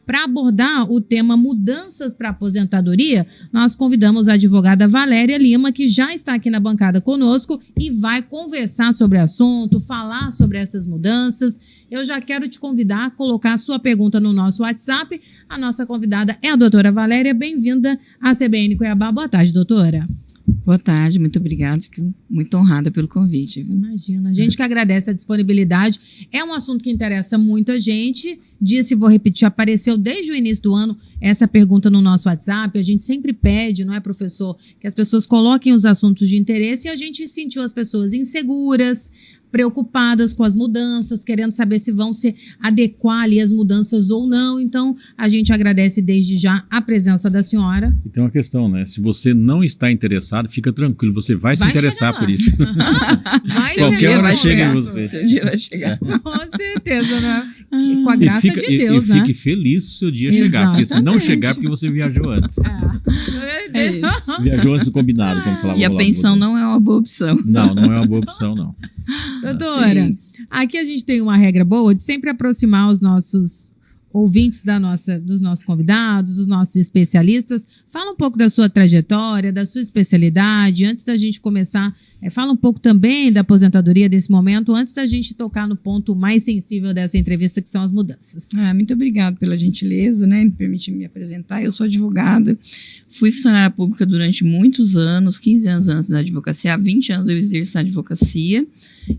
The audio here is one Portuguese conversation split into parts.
Para abordar o tema mudanças para a aposentadoria, nós convidamos a advogada Valéria Lima, que já está aqui na bancada conosco e vai conversar sobre o assunto, falar sobre essas mudanças. Eu já quero te convidar a colocar a sua pergunta no nosso WhatsApp. A nossa convidada é a doutora Valéria. Bem-vinda à CBN Cuiabá. Boa tarde, doutora. Boa tarde, muito obrigada. Fico muito honrada pelo convite. Imagina, a gente que agradece a disponibilidade. É um assunto que interessa muito a gente. Disse, vou repetir, apareceu desde o início do ano essa pergunta no nosso WhatsApp. A gente sempre pede, não é, professor, que as pessoas coloquem os assuntos de interesse, e a gente sentiu as pessoas inseguras, preocupadas com as mudanças, querendo saber se vão se adequar ali às mudanças ou não. Então, a gente agradece desde já a presença da senhora. E tem uma questão, né? Se você não está interessado, fica tranquilo, você vai se interessar por isso. Qualquer hora chega em você. Seu dia vai chegar. Com certeza, né? Com a graça de Deus, né? E fique feliz se o seu dia chegar, porque se não chegar, porque você viajou antes. É isso. Viajou antes do combinado, como falava. E a pensão não é uma boa opção. Não é uma boa opção, não. Doutora, aqui a gente tem uma regra boa de sempre aproximar os nossos ouvintes dos nossos convidados, dos nossos especialistas. Fala um pouco da sua trajetória, da sua especialidade. Antes da gente começar, fala um pouco também da aposentadoria desse momento, antes da gente tocar no ponto mais sensível dessa entrevista, que são as mudanças. Muito obrigada pela gentileza, né? Me permitir me apresentar. Eu sou advogada, fui funcionária pública durante muitos anos, 15 anos antes da advocacia. Há 20 anos eu exerço a advocacia,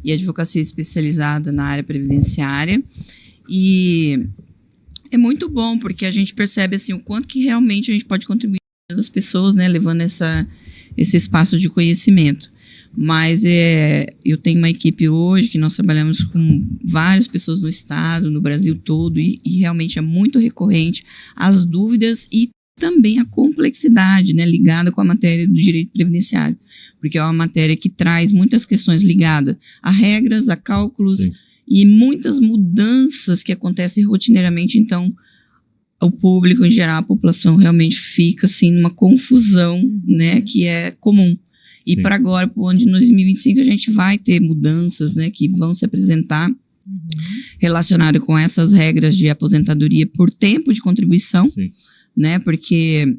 e advocacia especializada na área previdenciária. E é muito bom, porque a gente percebe assim, o quanto que realmente a gente pode contribuir às pessoas, né, levando esse espaço de conhecimento. Mas eu tenho uma equipe hoje que nós trabalhamos com várias pessoas no estado, no Brasil todo, e realmente é muito recorrente as dúvidas e também a complexidade, né, ligada com a matéria do direito previdenciário, porque é uma matéria que traz muitas questões ligadas a regras, a cálculos. Sim. E muitas mudanças que acontecem rotineiramente. Então, o público, em geral, a população realmente fica assim numa confusão, né, que é comum. E para agora, para o ano de 2025, a gente vai ter mudanças, né, que vão se apresentar relacionadas com essas regras de aposentadoria por tempo de contribuição, né, porque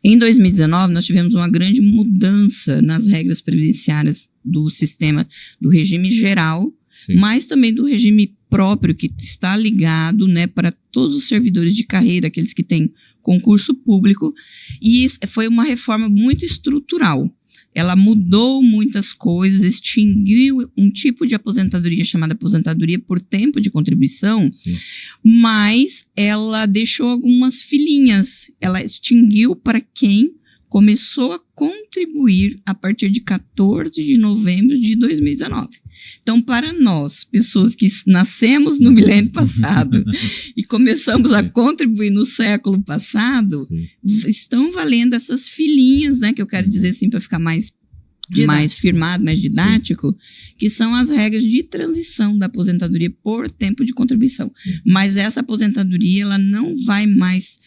em 2019 nós tivemos uma grande mudança nas regras previdenciárias do sistema, do regime geral, mas também do regime próprio, que está ligado, né, para todos os servidores de carreira, aqueles que têm concurso público, e isso foi uma reforma muito estrutural. Ela mudou muitas coisas, extinguiu um tipo de aposentadoria chamada aposentadoria por tempo de contribuição, mas ela deixou algumas filinhas. Ela extinguiu para quem começou a contribuir a partir de 14 de novembro de 2019. Então, para nós, pessoas que nascemos no milênio passado e começamos a contribuir no século passado, estão valendo essas filinhas, né, que eu quero dizer assim, para ficar mais firmado, mais didático, que são as regras de transição da aposentadoria por tempo de contribuição. Mas essa aposentadoria, ela não vai mais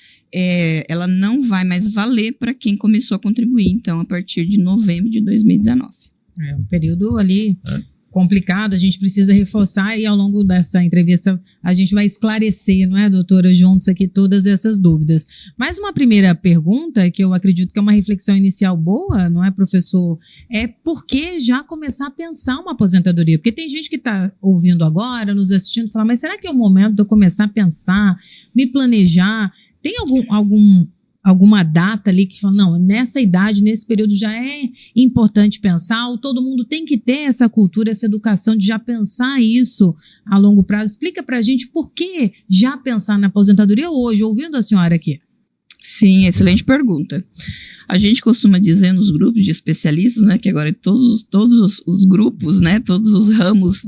valer para quem começou a contribuir, então, a partir de novembro de 2019. É um período ali complicado, a gente precisa reforçar, e ao longo dessa entrevista a gente vai esclarecer, não é, doutora, juntos aqui todas essas dúvidas. Mas uma primeira pergunta, que eu acredito que é uma reflexão inicial boa, não é, professor? É por que já começar a pensar uma aposentadoria? Porque tem gente que está ouvindo agora, nos assistindo, e fala, mas será que é o momento de eu começar a pensar, me planejar? Tem alguma data ali que fala, não, nessa idade, nesse período já é importante pensar, ou todo mundo tem que ter essa cultura, essa educação de já pensar isso a longo prazo? Explica pra gente por que já pensar na aposentadoria hoje, ouvindo a senhora aqui. Sim, excelente pergunta. A gente costuma dizer nos grupos de especialistas, né, que agora todos os grupos, né, todos os ramos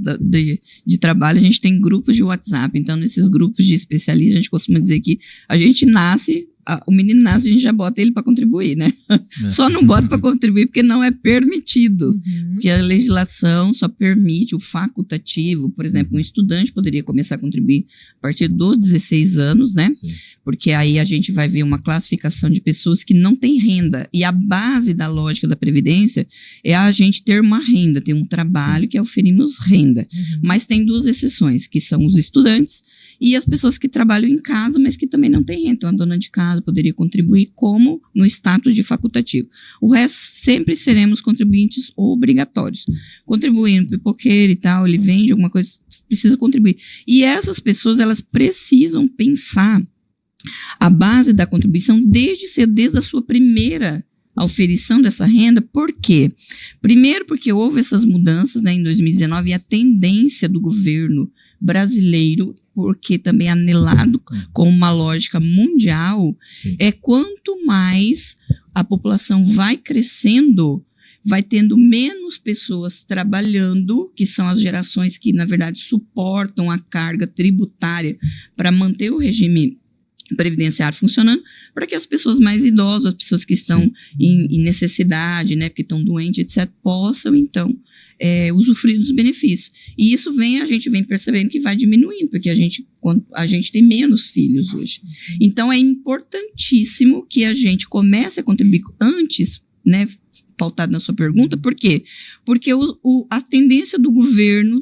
de trabalho, a gente tem grupos de WhatsApp. Então, nesses grupos de especialistas, a gente costuma dizer que a gente nasce, o menino nasce, a gente já bota ele para contribuir, né? Só não bota para contribuir porque não é permitido. Porque a legislação só permite o facultativo. Por exemplo, um estudante poderia começar a contribuir a partir dos 16 anos, né? porque aí a gente vai ver uma classificação de pessoas que não têm renda, e a base da lógica da Previdência é a gente ter uma renda, ter um trabalho que oferimos renda, mas tem 2 exceções, que são os estudantes e as pessoas que trabalham em casa, mas que também não têm renda. Então, a dona de casa poderia contribuir como no status de facultativo. O resto, sempre seremos contribuintes obrigatórios. Contribuindo, pipoqueiro e tal, ele vende alguma coisa, precisa contribuir. E essas pessoas, elas precisam pensar a base da contribuição desde a sua primeira auferição dessa renda. Por quê? Primeiro, porque houve essas mudanças, né, em 2019, e a tendência do governo brasileiro, porque também anelado com uma lógica mundial, é quanto mais a população vai crescendo, vai tendo menos pessoas trabalhando, que são as gerações que, na verdade, suportam a carga tributária para manter o regime previdenciário funcionando, para que as pessoas mais idosas, as pessoas que estão em necessidade, né, porque estão doentes, etc., possam, então, usufruir dos benefícios. E isso a gente vem percebendo que vai diminuindo, porque a gente tem menos filhos hoje. Então, é importantíssimo que a gente comece a contribuir antes, né, pautado na sua pergunta. Por quê? Porque a tendência do governo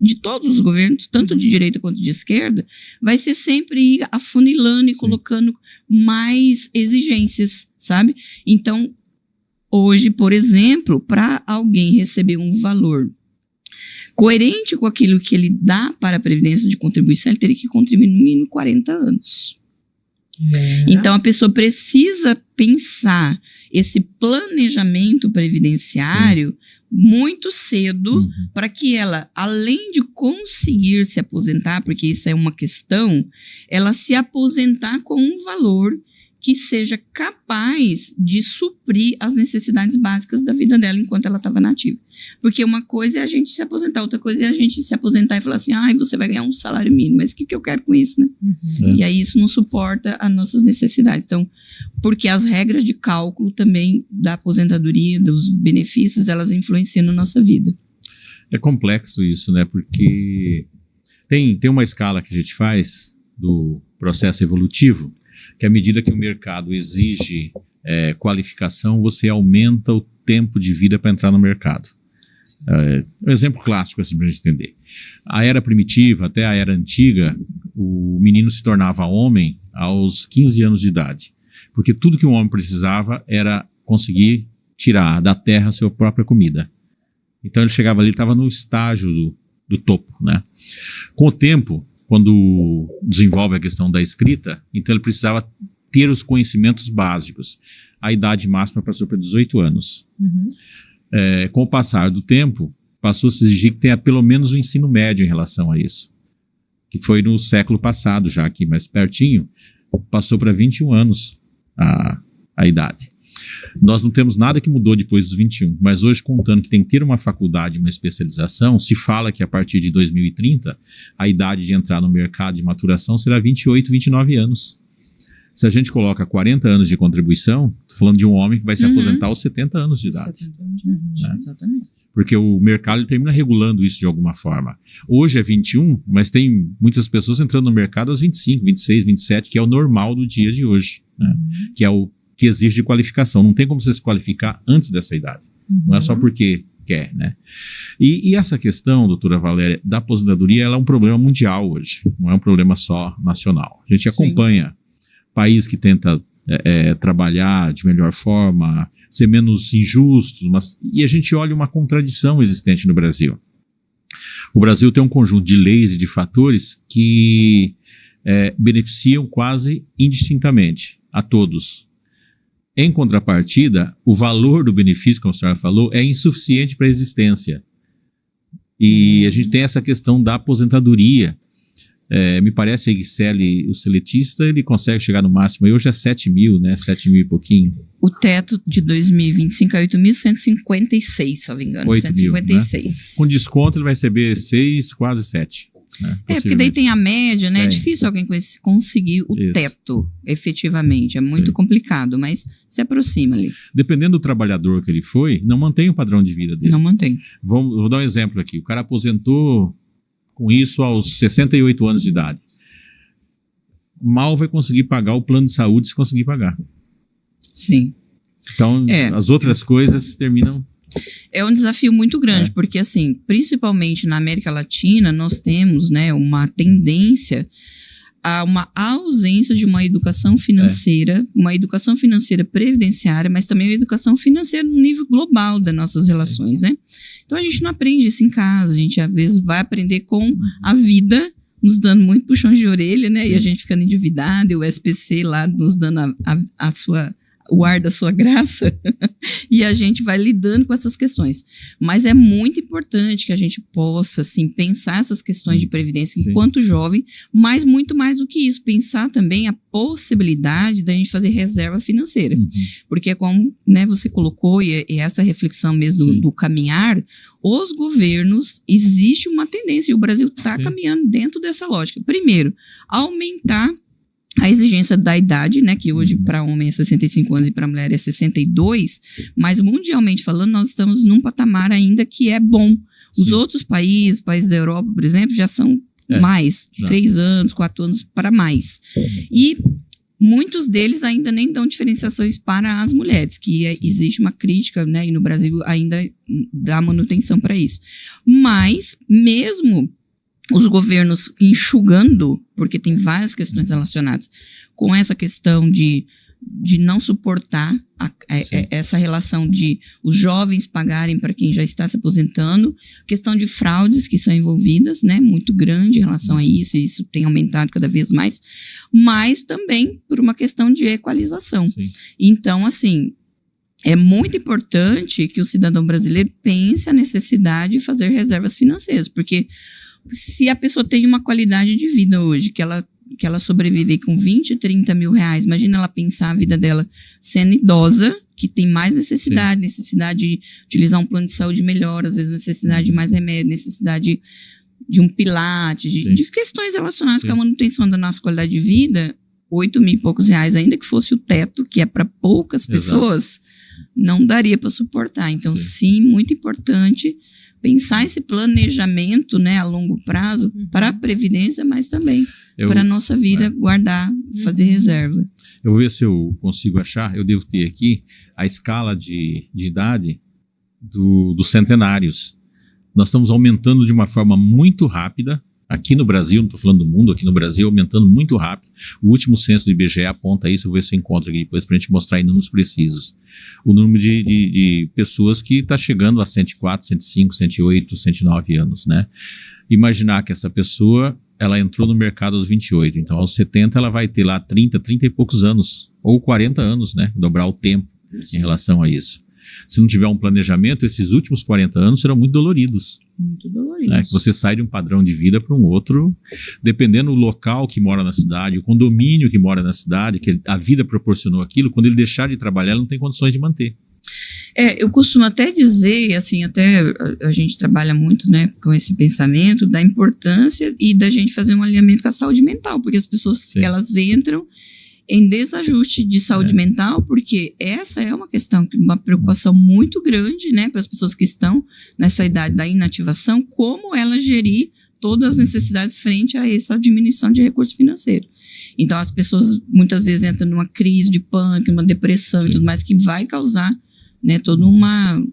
de todos os governos, tanto de direita quanto de esquerda, vai ser sempre ir afunilando e colocando mais exigências, sabe? Então, hoje, por exemplo, para alguém receber um valor coerente com aquilo que ele dá para a Previdência de contribuição, ele teria que contribuir no mínimo 40 anos. Então, a pessoa precisa pensar esse planejamento previdenciário muito cedo, para que ela, além de conseguir se aposentar, porque isso é uma questão, ela se aposentar com um valor que seja capaz de suprir as necessidades básicas da vida dela enquanto ela estava nativa. Porque uma coisa é a gente se aposentar, outra coisa é a gente se aposentar e falar assim, você vai ganhar um salário mínimo, mas o que eu quero com isso, né? E aí isso não suporta as nossas necessidades. Então, porque as regras de cálculo também da aposentadoria, dos benefícios, elas influenciam na nossa vida. É complexo isso, né? Porque tem uma escala que a gente faz do processo evolutivo, que à medida que o mercado exige qualificação, você aumenta o tempo de vida para entrar no mercado. Um exemplo clássico, assim, para a gente entender. A era primitiva, até a era antiga, o menino se tornava homem aos 15 anos de idade, porque tudo que um homem precisava era conseguir tirar da terra a sua própria comida. Então ele chegava ali, estava no estágio do topo, né? Com o tempo, quando desenvolve a questão da escrita, então ele precisava ter os conhecimentos básicos. A idade máxima passou para 18 anos. Com o passar do tempo, passou a se exigir que tenha pelo menos o ensino médio em relação a isso. Que foi no século passado, já aqui mais pertinho, passou para 21 anos a idade. Nós não temos nada que mudou depois dos 21, mas hoje, contando que tem que ter uma faculdade, uma especialização, se fala que a partir de 2030, a idade de entrar no mercado de maturação será 28, 29 anos. Se a gente coloca 40 anos de contribuição, estou falando de um homem que vai se aposentar aos 70 anos de idade. 70 anos, né? Exatamente. Porque o mercado termina regulando isso de alguma forma. Hoje é 21, mas tem muitas pessoas entrando no mercado aos 25, 26, 27, que é o normal do dia de hoje, né? Que é o que exige qualificação. Não tem como você se qualificar antes dessa idade. Não é só porque quer, né? E essa questão, doutora Valéria, da aposentadoria, ela é um problema mundial hoje. Não é um problema só nacional. A gente acompanha país que tenta trabalhar de melhor forma, ser menos injustos, e a gente olha uma contradição existente no Brasil. O Brasil tem um conjunto de leis e de fatores que beneficiam quase indistintamente a todos. Em contrapartida, o valor do benefício, como a senhora falou, é insuficiente para a existência. E a gente tem essa questão da aposentadoria. Me parece que o seletista, ele consegue chegar no máximo, e hoje é 7 mil, né? 7 mil e pouquinho. O teto de 2025 é 8.156, se não me engano. 156. Mil, né? Com desconto, ele vai receber 6, quase 7. Né? Porque daí tem a média, né? É difícil alguém conseguir o teto, efetivamente. É muito complicado, mas se aproxima ali. Dependendo do trabalhador que ele foi, não mantém o padrão de vida dele. Não mantém. Vou dar um exemplo aqui. O cara aposentou com isso aos 68 anos de idade. mal vai conseguir pagar o plano de saúde se conseguir pagar. Sim. Então, as outras coisas terminam... É um desafio muito grande, porque, assim, principalmente na América Latina, nós temos, né, uma tendência a uma ausência de uma educação financeira previdenciária, mas também uma educação financeira no nível global das nossas relações, né? Então, a gente não aprende isso em casa, a gente, às vezes, vai aprender com a vida, nos dando muito puxões de orelha, né? Sim. E a gente ficando endividado, e o SPC lá nos dando o ar da sua graça, e a gente vai lidando com essas questões. Mas é muito importante que a gente possa, assim, pensar essas questões de previdência enquanto jovem, mas muito mais do que isso, pensar também a possibilidade da gente fazer reserva financeira. Porque como, né, você colocou, e essa reflexão mesmo do caminhar, os governos, existe uma tendência, e o Brasil está caminhando dentro dessa lógica. Primeiro, aumentar a exigência da idade, né, que hoje para homem é 65 anos e para mulher é 62, mas mundialmente falando, nós estamos num patamar ainda que é bom. Os outros países da Europa, por exemplo, já são mais, 3 anos, 4 anos para mais. E muitos deles ainda nem dão diferenciações para as mulheres, que existe uma crítica, né, e no Brasil ainda dá manutenção para isso. Mas, mesmo os governos enxugando, porque tem várias questões relacionadas com essa questão de não suportar essa relação de os jovens pagarem para quem já está se aposentando, questão de fraudes que são envolvidas, né, muito grande em relação a isso, e isso tem aumentado cada vez mais, mas também por uma questão de equalização. Então, assim, é muito importante que o cidadão brasileiro pense a necessidade de fazer reservas financeiras, porque se a pessoa tem uma qualidade de vida hoje, que ela sobrevive com 20, 30 mil reais, imagina ela pensar a vida dela sendo idosa, que tem mais necessidade de utilizar um plano de saúde melhor, às vezes necessidade de mais remédio, necessidade de um pilates, de questões relacionadas com a manutenção da nossa qualidade de vida, 8 mil e poucos reais, ainda que fosse o teto, que é para poucas pessoas, não daria para suportar. Então, sim, muito importante pensar esse planejamento, né, a longo prazo para a previdência, mas também para a nossa vida, guardar, fazer reserva. Eu vou ver se eu consigo achar, eu devo ter aqui a escala de idade dos centenários. Nós estamos aumentando de uma forma muito rápida, aqui no Brasil, não estou falando do mundo, aqui no Brasil, aumentando muito rápido. O último censo do IBGE aponta isso, eu vou ver se eu encontro aqui depois para a gente mostrar em números precisos. O número de pessoas que está chegando a 104, 105, 108, 109 anos, né? Imaginar que essa pessoa, ela entrou no mercado aos 28, então aos 70 ela vai ter lá 30 e poucos anos, ou 40 anos, né? Dobrar o tempo em relação a isso. Se não tiver um planejamento, esses últimos 40 anos serão muito doloridos. Muito doloridos. Que você sai de um padrão de vida para um outro, dependendo do local que mora na cidade, o condomínio que mora na cidade, que a vida proporcionou aquilo, quando ele deixar de trabalhar, ele não tem condições de manter. Eu costumo até dizer, assim, até a gente trabalha muito, né, com esse pensamento da importância e da gente fazer um alinhamento com a saúde mental, porque as pessoas, elas entram em desajuste de saúde mental, porque essa é uma questão, uma preocupação muito grande, né, para as pessoas que estão nessa idade da inativação, como ela gerir todas as necessidades frente a essa diminuição de recurso financeiro. Então, as pessoas muitas vezes entram numa crise de pânico, numa depressão e tudo mais, que vai causar, né, toda uma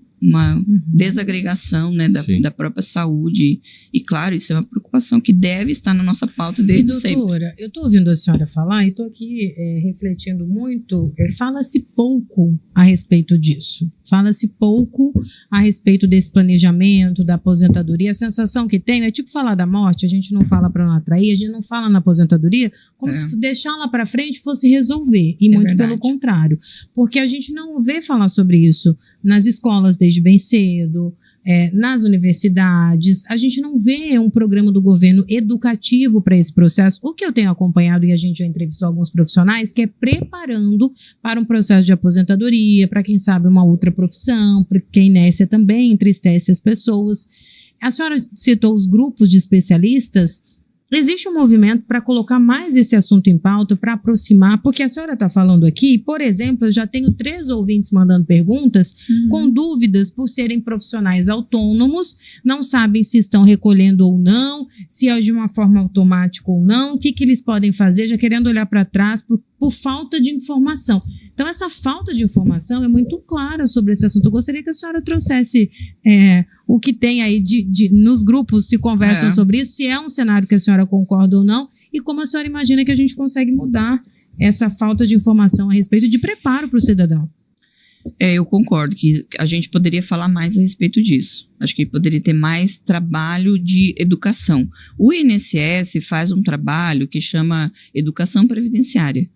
desagregação, né, da própria saúde. E, claro, isso é uma preocupação que deve estar na nossa pauta desde sempre. Doutora, eu estou ouvindo a senhora falar e estou aqui refletindo muito. Fala-se pouco a respeito disso. Fala-se pouco a respeito desse planejamento, da aposentadoria. A sensação que tenho é tipo falar da morte, a gente não fala para não atrair, a gente não fala na aposentadoria, como se deixar lá para frente fosse resolver. E muito pelo contrário. Porque a gente não vê falar sobre isso nas escolas desde bem cedo, nas universidades. A gente não vê um programa do governo educativo para esse processo. O que eu tenho acompanhado, e a gente já entrevistou alguns profissionais, que é preparando para um processo de aposentadoria, para quem sabe uma outra profissão, porque a inércia também entristece as pessoas. A senhora citou os grupos de especialistas. Existe um movimento para colocar mais esse assunto em pauta, para aproximar, porque a senhora está falando aqui, por exemplo, eu já tenho 3 ouvintes mandando perguntas com dúvidas por serem profissionais autônomos, não sabem se estão recolhendo ou não, se é de uma forma automática ou não, o que eles podem fazer, já querendo olhar para trás por falta de informação. Então, essa falta de informação é muito clara sobre esse assunto. Eu gostaria que a senhora trouxesse o que tem aí nos grupos se conversam sobre isso, se é um cenário que a senhora concorda ou não, e como a senhora imagina que a gente consegue mudar essa falta de informação a respeito de preparo para o cidadão. Eu concordo que a gente poderia falar mais a respeito disso. Acho que poderia ter mais trabalho de educação. O INSS faz um trabalho que chama educação previdenciária,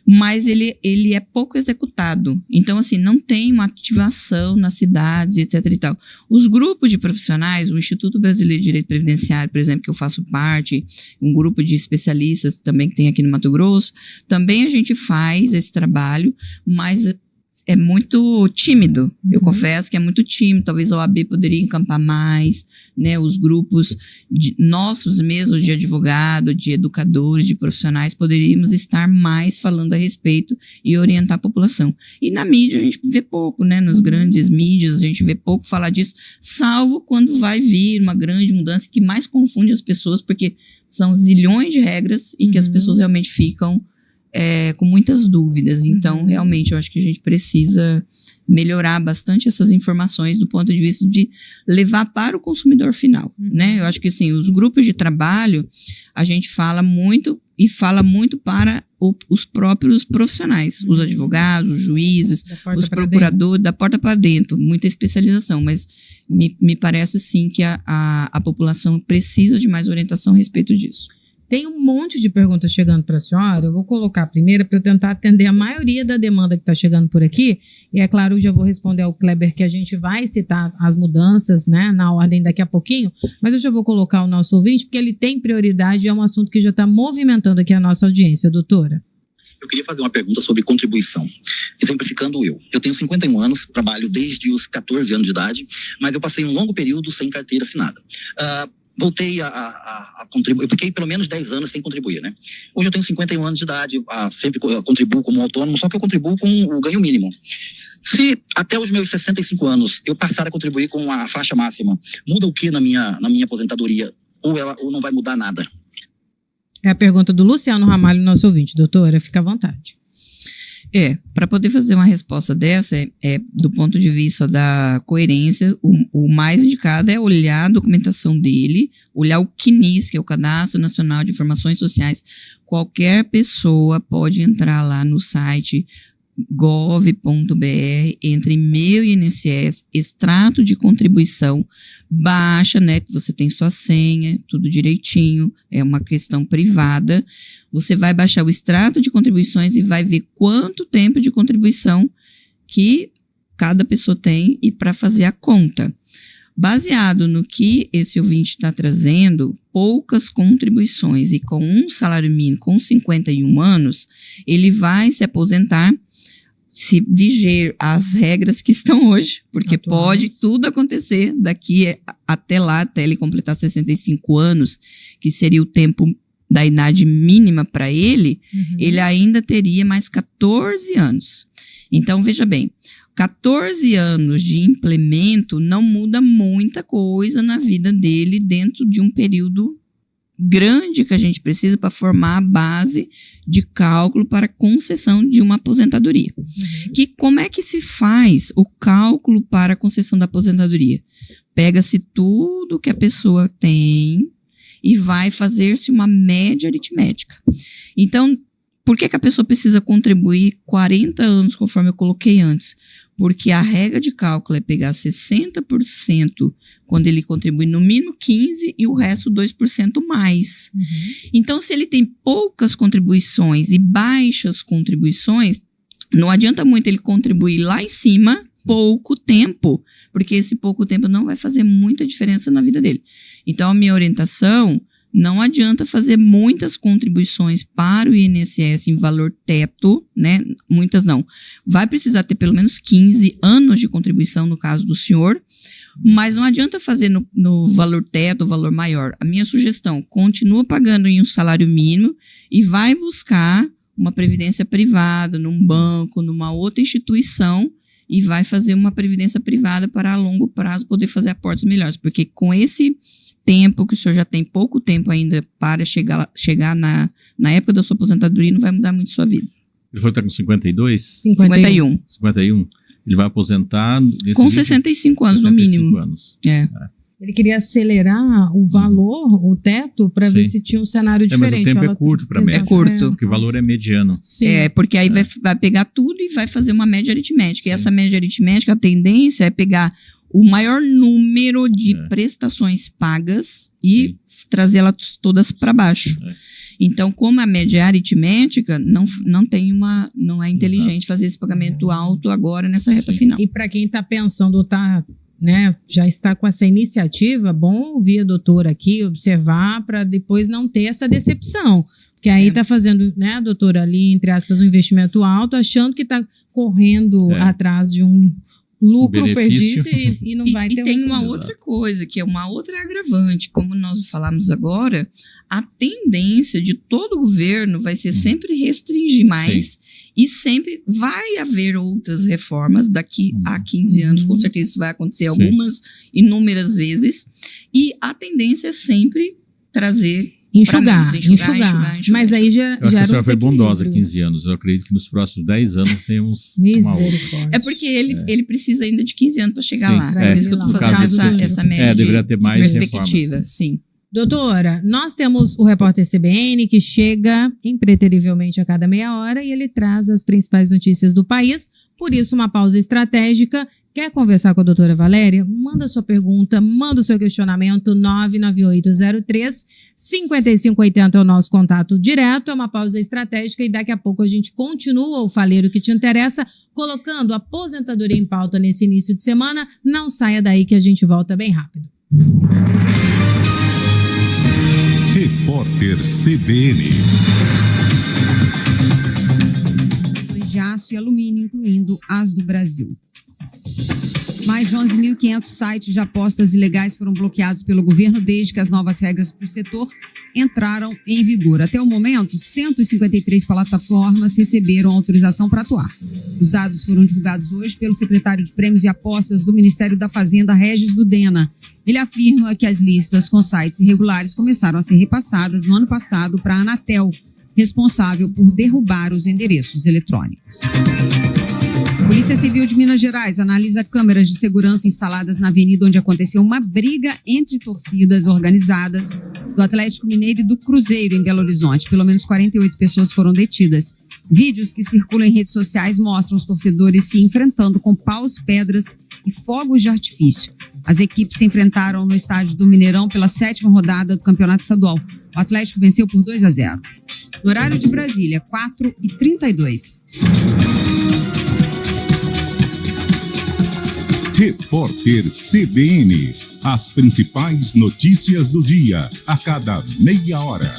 mas ele é pouco executado. Então, assim, não tem uma ativação nas cidades, etc. e tal. Os grupos de profissionais, o Instituto Brasileiro de Direito Previdenciário, por exemplo, que eu faço parte, um grupo de especialistas também que tem aqui no Mato Grosso, também a gente faz esse trabalho, mas é muito tímido, eu confesso que é muito tímido, talvez a OAB poderia encampar mais, né, os grupos nossos mesmo de advogado, de educadores, de profissionais, poderíamos estar mais falando a respeito e orientar a população. E na mídia a gente vê pouco, né, nas grandes mídias a gente vê pouco falar disso, salvo quando vai vir uma grande mudança que mais confunde as pessoas, porque são zilhões de regras e que as pessoas realmente ficam com muitas dúvidas. Então, realmente, eu acho que a gente precisa melhorar bastante essas informações do ponto de vista de levar para o consumidor final, né? Eu acho que, assim, os grupos de trabalho, a gente fala muito para os próprios profissionais, os advogados, os juízes, os procuradores, da porta para dentro, muita especialização, mas me parece, sim, que a população precisa de mais orientação a respeito disso. Tem um monte de perguntas chegando para a senhora. Eu vou colocar a primeira para eu tentar atender a maioria da demanda que está chegando por aqui. E é claro, eu já vou responder ao Kleber que a gente vai citar as mudanças, né, na ordem daqui a pouquinho. Mas eu já vou colocar o nosso ouvinte, porque ele tem prioridade e é um assunto que já está movimentando aqui a nossa audiência, doutora. Eu queria fazer uma pergunta sobre contribuição. Exemplificando eu tenho 51 anos, trabalho desde os 14 anos de idade, mas eu passei um longo período sem carteira assinada. Voltei a contribuir, eu fiquei pelo menos 10 anos sem contribuir, né? Hoje eu tenho 51 anos de idade, sempre contribuo como autônomo, só que eu contribuo com o ganho mínimo. Se até os meus 65 anos eu passar a contribuir com a faixa máxima, muda o que na minha aposentadoria? Ou não vai mudar nada? É a pergunta do Luciano Ramalho, nosso ouvinte. Doutora, fica à vontade. Para poder fazer uma resposta dessa, do ponto de vista da coerência, o mais indicado é olhar a documentação dele, olhar o CNIS, que é o Cadastro Nacional de Informações Sociais. Qualquer pessoa pode entrar lá no site gov.br, entre e-mail e INSS, extrato de contribuição, baixa, né, que você tem sua senha, tudo direitinho, é uma questão privada. Você vai baixar o extrato de contribuições e vai ver quanto tempo de contribuição que cada pessoa tem e para fazer a conta. Baseado no que esse ouvinte está trazendo, poucas contribuições e com um salário mínimo com 51 anos, ele vai se aposentar se viger as regras que estão hoje, porque pode tudo acontecer daqui até lá, até ele completar 65 anos, que seria o tempo da idade mínima para ele, ele ainda teria mais 14 anos. Então, veja bem, 14 anos de implemento não muda muita coisa na vida dele dentro de um período grande que a gente precisa para formar a base de cálculo para concessão de uma aposentadoria. Que como é que se faz o cálculo para a concessão da aposentadoria? Pega-se tudo que a pessoa tem e vai fazer-se uma média aritmética. Então, por que a pessoa precisa contribuir 40 anos, conforme eu coloquei antes? Porque a regra de cálculo é pegar 60% quando ele contribui no mínimo 15% e o resto 2% mais. Então, se ele tem poucas contribuições e baixas contribuições, não adianta muito ele contribuir lá em cima pouco tempo, porque esse pouco tempo não vai fazer muita diferença na vida dele. Então, a minha orientação, não adianta fazer muitas contribuições para o INSS em valor teto, né? Muitas não. Vai precisar ter pelo menos 15 anos de contribuição no caso do senhor, mas não adianta fazer no valor teto, valor maior. A minha sugestão, continua pagando em um salário mínimo e vai buscar uma previdência privada, num banco, numa outra instituição, e vai fazer uma previdência privada para a longo prazo poder fazer aportes melhores, porque com esse tempo que o senhor já tem pouco tempo ainda para chegar na época da sua aposentadoria, não vai mudar muito sua vida. Ele falou que está com 52? 51. 51. Ele vai aposentar... Com 65 anos, 65 no mínimo. Anos. Ele queria acelerar o valor, o teto, para ver se tinha um cenário diferente. Mas o tempo é curto para média. É curto. Porque o valor é mediano. Sim. Porque aí vai pegar tudo e vai fazer uma média aritmética. E essa média aritmética, a tendência é pegar o maior número de prestações pagas e trazer elas todas para baixo. Então, como a média é aritmética, não é inteligente fazer esse pagamento alto agora nessa reta final. E para quem está pensando, já está com essa iniciativa, bom ouvir a doutora aqui, observar, para depois não ter essa decepção. Porque aí está fazendo, doutora, ali, entre aspas, um investimento alto, achando que está correndo atrás de um lucro perdido e não vai ter. E tem uma outra coisa, que é uma outra agravante. Como nós falamos agora, a tendência de todo governo vai ser sempre restringir mais. E sempre vai haver outras reformas daqui a 15 anos, com certeza isso vai acontecer inúmeras vezes. E a tendência é sempre trazer... Enxugar. Mas aí já a senhora foi bondosa há 15 anos. Eu acredito que nos próximos 10 anos tenhamos uma outra. É porque ele precisa ainda de 15 anos para chegar lá. Por isso que eu estou fazendo essa média deveria ter mais perspectiva. Reforma. Sim. Doutora, nós temos o repórter CBN que chega impreterivelmente a cada meia hora e ele traz as principais notícias do país. Por isso, uma pausa estratégica. Quer conversar com a doutora Valéria? Manda sua pergunta, manda o seu questionamento, 99803-5580 é o nosso contato direto, é uma pausa estratégica e daqui a pouco a gente continua o Faleiro que te interessa, colocando a aposentadoria em pauta nesse início de semana. Não saia daí que a gente volta bem rápido. Repórter CBN. De aço e alumínio, incluindo as do Brasil. Mais de 11.500 sites de apostas ilegais foram bloqueados pelo governo desde que as novas regras para o setor entraram em vigor. Até o momento, 153 plataformas receberam autorização para atuar. Os dados foram divulgados hoje pelo secretário de Prêmios e Apostas do Ministério da Fazenda, Regis Dudena. Ele afirma que as listas com sites irregulares começaram a ser repassadas no ano passado para a Anatel, responsável por derrubar os endereços eletrônicos. A Polícia Civil de Minas Gerais analisa câmeras de segurança instaladas na avenida onde aconteceu uma briga entre torcidas organizadas do Atlético Mineiro e do Cruzeiro, em Belo Horizonte. Pelo menos 48 pessoas foram detidas. Vídeos que circulam em redes sociais mostram os torcedores se enfrentando com paus, pedras e fogos de artifício. As equipes se enfrentaram no estádio do Mineirão pela 7ª rodada do Campeonato Estadual. O Atlético venceu por 2-0. No horário de Brasília, 4h32. Repórter CBN. As principais notícias do dia, a cada meia hora.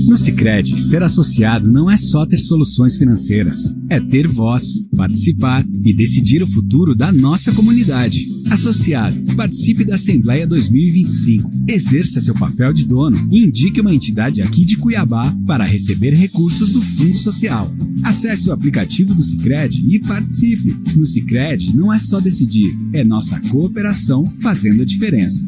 No Sicredi, ser associado não é só ter soluções financeiras. É ter voz, participar e decidir o futuro da nossa comunidade. Associado, participe da Assembleia 2025. Exerça seu papel de dono e indique uma entidade aqui de Cuiabá para receber recursos do Fundo Social. Acesse o aplicativo do Sicredi e participe. No Sicredi não é só decidir, é nossa cooperação fazendo a diferença.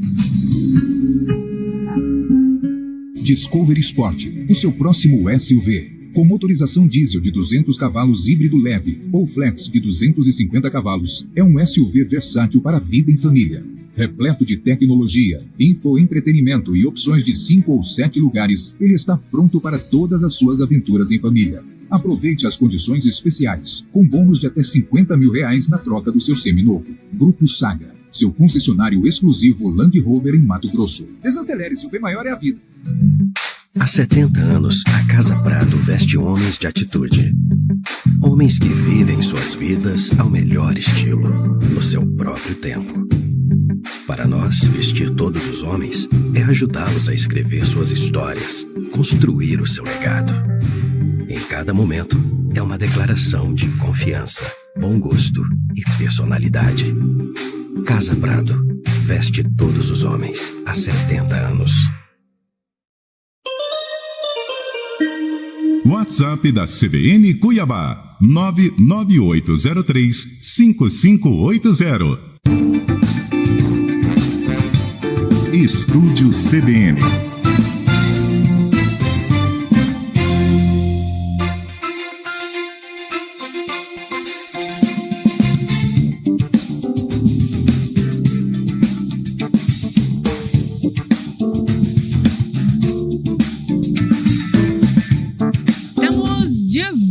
Discovery Sport, o seu próximo SUV. Com motorização diesel de 200 cavalos híbrido leve ou flex de 250 cavalos, é um SUV versátil para a vida em família. Repleto de tecnologia, infoentretenimento e opções de 5 ou 7 lugares, ele está pronto para todas as suas aventuras em família. Aproveite as condições especiais, com bônus de até R$50 mil na troca do seu seminovo. Grupo Saga, seu concessionário exclusivo Land Rover em Mato Grosso. Desacelere-se, o bem maior é a vida. Há 70 anos, a Casa Prado veste homens de atitude. Homens que vivem suas vidas ao melhor estilo, no seu próprio tempo. Para nós, vestir todos os homens é ajudá-los a escrever suas histórias, construir o seu legado. Em cada momento, é uma declaração de confiança, bom gosto e personalidade. Casa Prado, veste todos os homens há 70 anos. WhatsApp da CBN Cuiabá, 99803-5580. Estúdio CBN.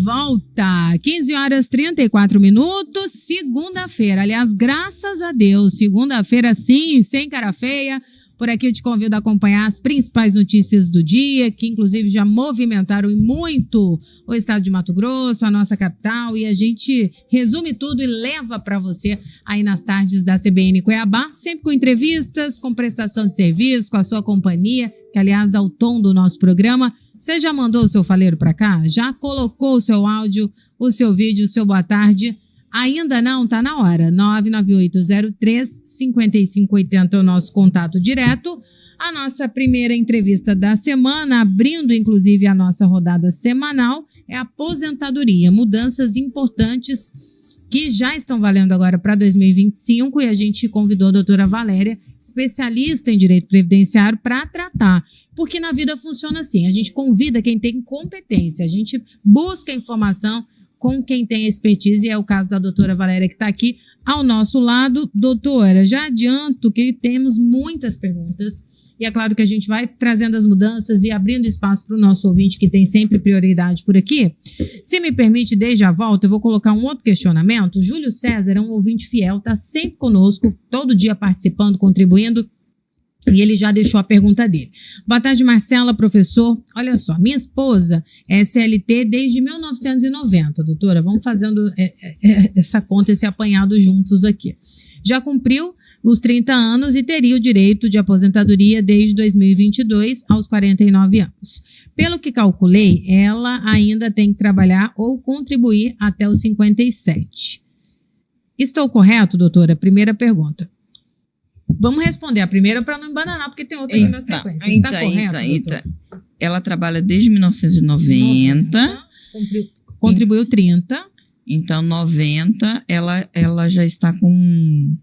Volta, 15h34, segunda-feira. Aliás, graças a Deus, segunda-feira sim, sem cara feia. Por aqui eu te convido a acompanhar as principais notícias do dia, que inclusive já movimentaram muito o estado de Mato Grosso, a nossa capital, e a gente resume tudo e leva para você aí nas tardes da CBN Cuiabá, sempre com entrevistas, com prestação de serviço, com a sua companhia, que aliás dá o tom do nosso programa. Você já mandou o seu faleiro para cá? Já colocou o seu áudio, o seu vídeo, o seu boa tarde? Ainda não? Tá na hora. 99803-5580 é o nosso contato direto. A nossa primeira entrevista da semana, abrindo inclusive a nossa rodada semanal, é a aposentadoria. Mudanças importantes que já estão valendo agora para 2025, e a gente convidou a doutora Valéria, especialista em direito previdenciário, para tratar. Porque na vida funciona assim, a gente convida quem tem competência, a gente busca informação com quem tem expertise, e é o caso da doutora Valéria que está aqui ao nosso lado. Doutora, já adianto que temos muitas perguntas, e é claro que a gente vai trazendo as mudanças e abrindo espaço para o nosso ouvinte, que tem sempre prioridade por aqui. Se me permite, desde a volta, eu vou colocar um outro questionamento. Júlio César é um ouvinte fiel, está sempre conosco, todo dia participando, contribuindo, e ele já deixou a pergunta dele. Boa tarde, Marcela, professor. Olha só, minha esposa é CLT desde 1990, doutora. Vamos fazendo essa conta, esse apanhado juntos aqui. Já cumpriu os 30 anos e teria o direito de aposentadoria desde 2022 aos 49 anos. Pelo que calculei, ela ainda tem que trabalhar ou contribuir até os 57. Estou correto, doutora? Primeira pergunta. Vamos responder a primeira para não embananar, porque tem outra aqui na sequência. Está correto, doutora? Ela trabalha desde 1990. Contribuiu 30. Então, 90, ela já está com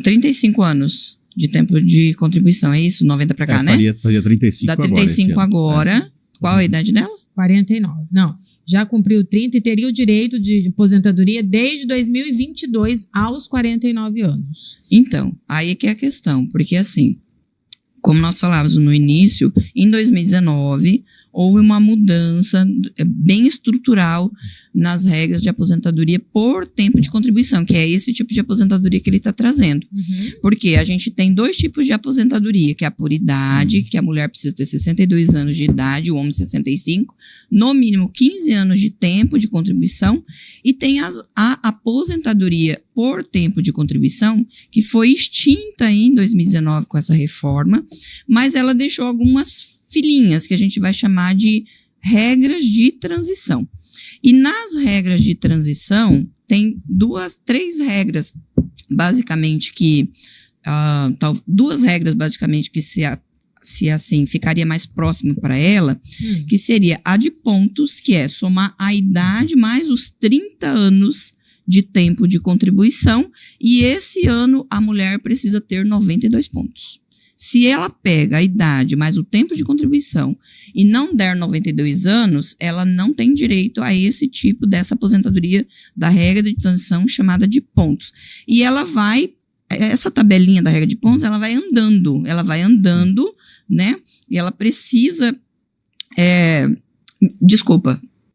35 anos de tempo de contribuição. É isso? 90 para cá, né? Faria 35 Dá 35 agora. Qual a idade dela? 49. Não. Já cumpriu 30 e teria o direito de aposentadoria desde 2022 aos 49 anos. Então, aí é que é a questão, porque assim, como nós falávamos no início, em 2019, houve uma mudança bem estrutural nas regras de aposentadoria por tempo de contribuição, que é esse tipo de aposentadoria que ele está trazendo. Uhum. Porque a gente tem dois tipos de aposentadoria, que é a por idade, que a mulher precisa ter 62 anos de idade, o homem 65, no mínimo 15 anos de tempo de contribuição, e tem a aposentadoria por tempo de contribuição, que foi extinta em 2019 com essa reforma, mas ela deixou algumas filhinhas, que a gente vai chamar de regras de transição. E nas regras de transição, tem três regras, basicamente, duas regras, basicamente, que se assim, ficaria mais próxima para ela, que seria a de pontos, que é somar a idade mais os 30 anos de tempo de contribuição, e esse ano a mulher precisa ter 92 pontos. Se ela pega a idade mais o tempo de contribuição e não der 92 anos, ela não tem direito a esse tipo dessa aposentadoria da regra de transição chamada de pontos. E ela vai, essa tabelinha da regra de pontos, ela vai andando, né? E ela precisa,